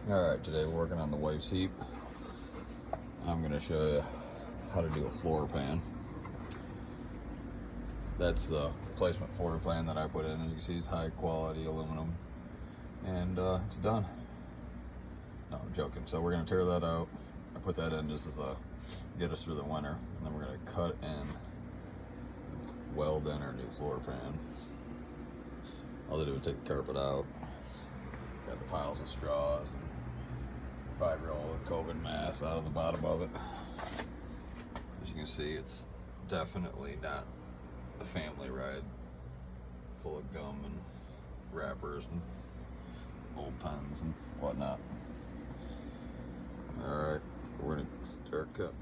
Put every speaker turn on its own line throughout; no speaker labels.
Alright, today we're working on the wife's Heep. I'm going to show you how to do a floor pan. That's the placement floor pan that I put in. As you can see, it's high quality aluminum. And it's done. No, I'm joking. So we're going to tear that out. I put that in just as a get us through the winter. And then we're going to cut and weld in our new floor pan. All they do is take the carpet out. Got the piles of straws and 5-year-old COVID mass out of the bottom of it. As you can see, it's definitely not a family ride full of gum and wrappers and old pens and whatnot. Alright, we're gonna start cut.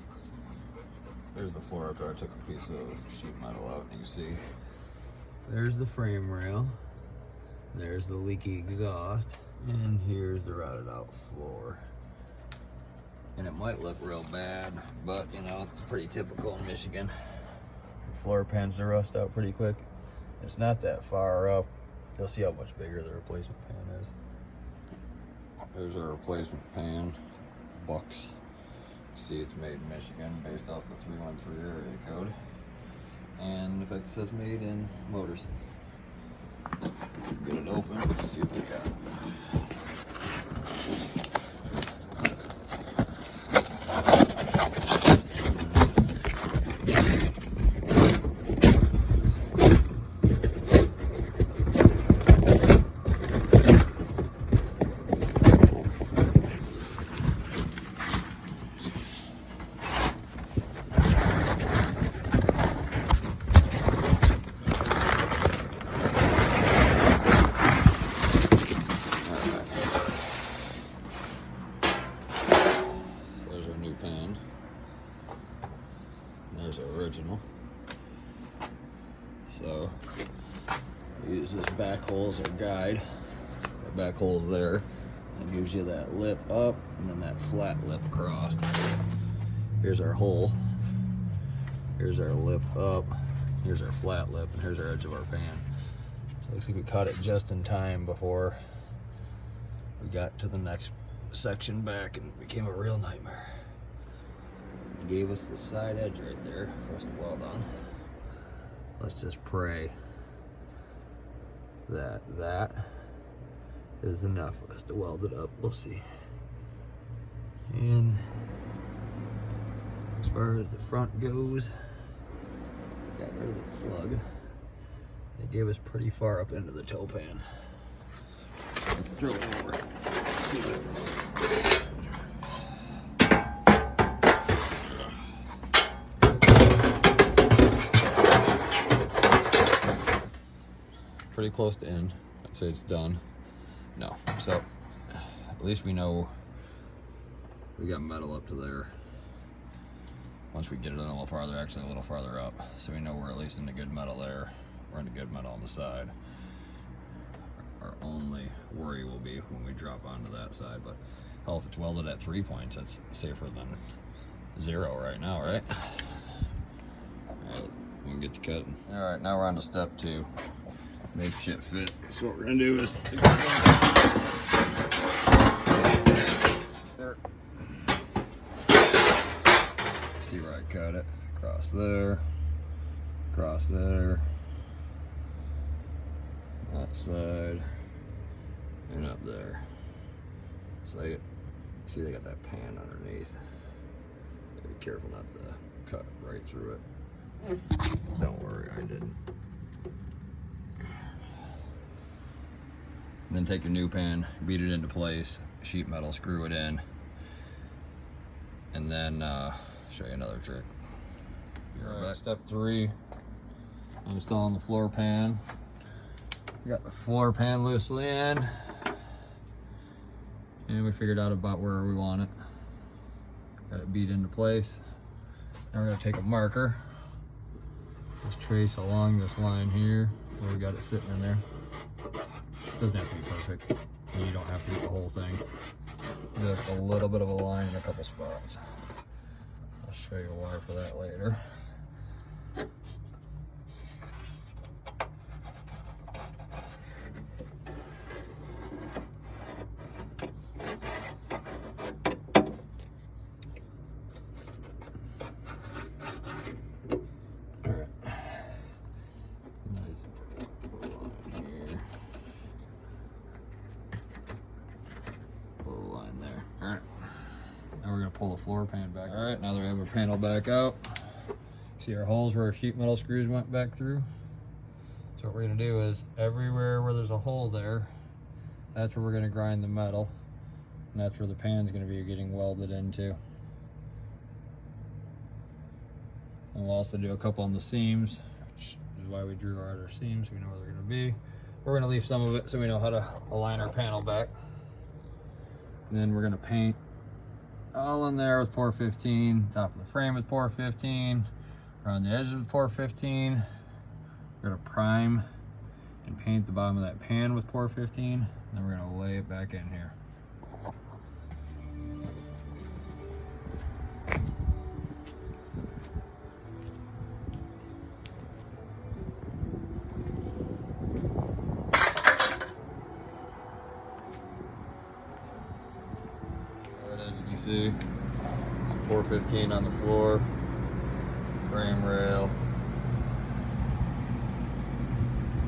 There's the floor after I took a piece of sheet metal out. You can see there's the frame rail, there's the leaky exhaust, and here's the rotted out floor. And it might look real bad, but you know, it's pretty typical in Michigan. Floor pans to rust out pretty quick. It's not that far up. You'll see how much bigger the replacement pan is. There's our replacement pan, Bucks. See, it's made in Michigan based off the 313 area code. And in fact, it says made in Motor City. Get it open, see what we got. Pan. There's our original. So we use this back hole as our guide. The back hole's there. It gives you that lip up and then that flat lip crossed. Here's our hole. Here's our lip up. Here's our flat lip, and here's our edge of our pan. So it looks like we caught it just in time before we got to the next section back and it became a real nightmare. Gave us the side edge right there for us to weld on. Let's just pray that that is enough for us to weld it up. We'll see. And as far as the front goes, got rid of the plug. They gave us pretty far up into the toe pan. Let's throw it over. See what it is. Pretty close to end. I'd say it's done. No, so at least we know we got metal up to there. Once we get it a little farther, actually a little farther up, so we know we're at least in the good metal there. We're in the good metal on the side. Our only worry will be when we drop onto that side, but hell, if it's welded at 3 points, that's safer than 0 right now, right? All right, we can get to cutting. All right, now we're on to step 2. Make shit fit. So what we're gonna do is see where I cut it. Across there, that side, and up there. So they see they got that pan underneath. Gotta be careful not to cut right through it. Don't worry, I didn't. Then take your new pan, beat it into place, sheet metal, screw it in, and then show you another trick. All right, step 3, installing the floor pan. We got the floor pan loosely in, and we figured out about where we want it. Got it beat into place. Now we're gonna take a marker, just trace along this line here where we got it sitting in there. Doesn't have to be perfect. You don't have to do the whole thing. Just a little bit of a line in a couple spots. I'll show you why for that later. pull the floor pan back. All right, now that we have our panel back out, see our holes where our sheet metal screws went back through? So what we're gonna do is everywhere where there's a hole there, that's where we're gonna grind the metal. And that's where the pan's gonna be getting welded into. And we'll also do a couple on the seams, which is why we drew out our seams, so we know where they're gonna be. We're gonna leave some of it so we know how to align our panel back. And then we're gonna paint all in there with pour 15, top of the frame with pour 15, around the edges with pour 15. We're gonna prime and paint the bottom of that pan with pour 15, then we're gonna lay it back in here. See, it's pour 15 on the floor, frame rail,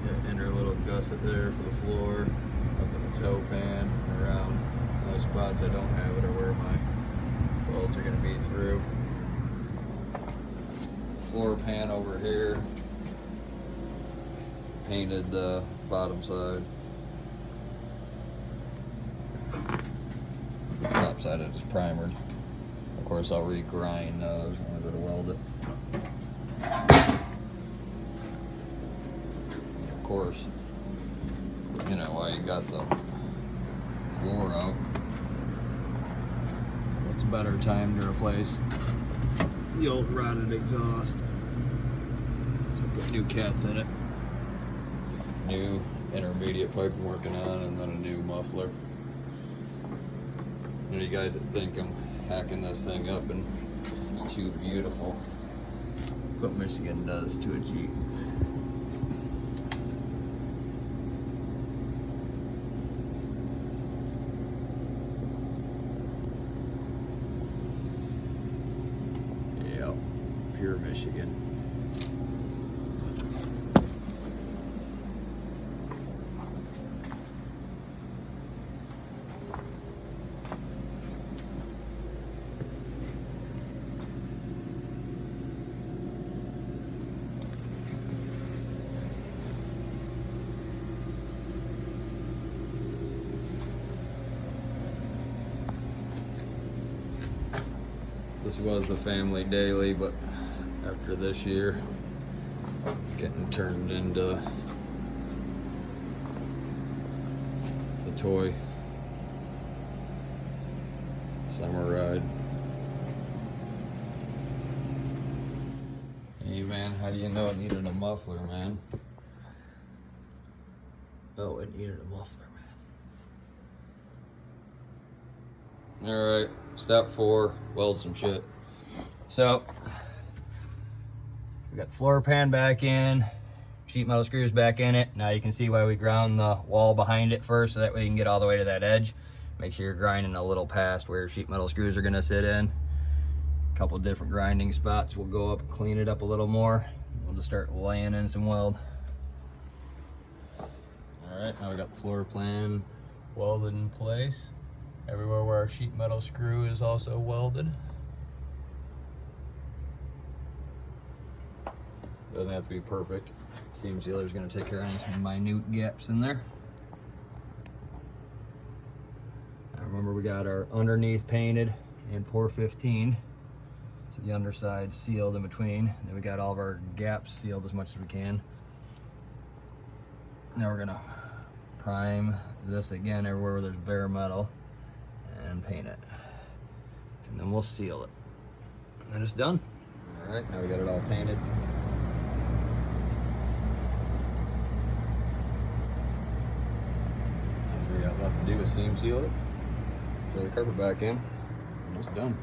the inner little gusset there for the floor, up in the toe pan, around those spots I don't have it are where my welds are going to be through. Floor pan over here, painted the bottom side. Top side I just primered. Of course I'll regrind those when I go to weld it. And of course, you know, while you got the floor out, what's a better time to replace the old rotted exhaust? So put new cats in it. New intermediate pipe I'm working on, and then a new muffler. You know, you guys that think I'm hacking this thing up and it's too beautiful. What Michigan does to a Jeep. Yep, pure Michigan. This was the family daily, but after this year, it's getting turned into the toy summer ride. Hey man, how do you know it needed a muffler, man? Oh, it needed a muffler, man. Alright, step 4, weld some shit. So, we got the floor pan back in, sheet metal screws back in it. Now you can see why we ground the wall behind it first, so that way you can get all the way to that edge. Make sure you're grinding a little past where your sheet metal screws are gonna sit in. A couple different grinding spots. We'll go up and clean it up a little more. We'll just start laying in some weld. All right, now we got the floor plan welded in place. Everywhere where our sheet metal screw is also welded. Doesn't have to be perfect. Seam sealer is going to take care of any minute gaps in there. Now remember, we got our underneath painted and pour 15. So the underside sealed in between. Then we got all of our gaps sealed as much as we can. Now we're going to prime this again everywhere where there's bare metal and paint it. And then we'll seal it. And then it's done. All right, now we got it all painted. All we got left to do is seam seal it, throw the carpet back in, and it's done.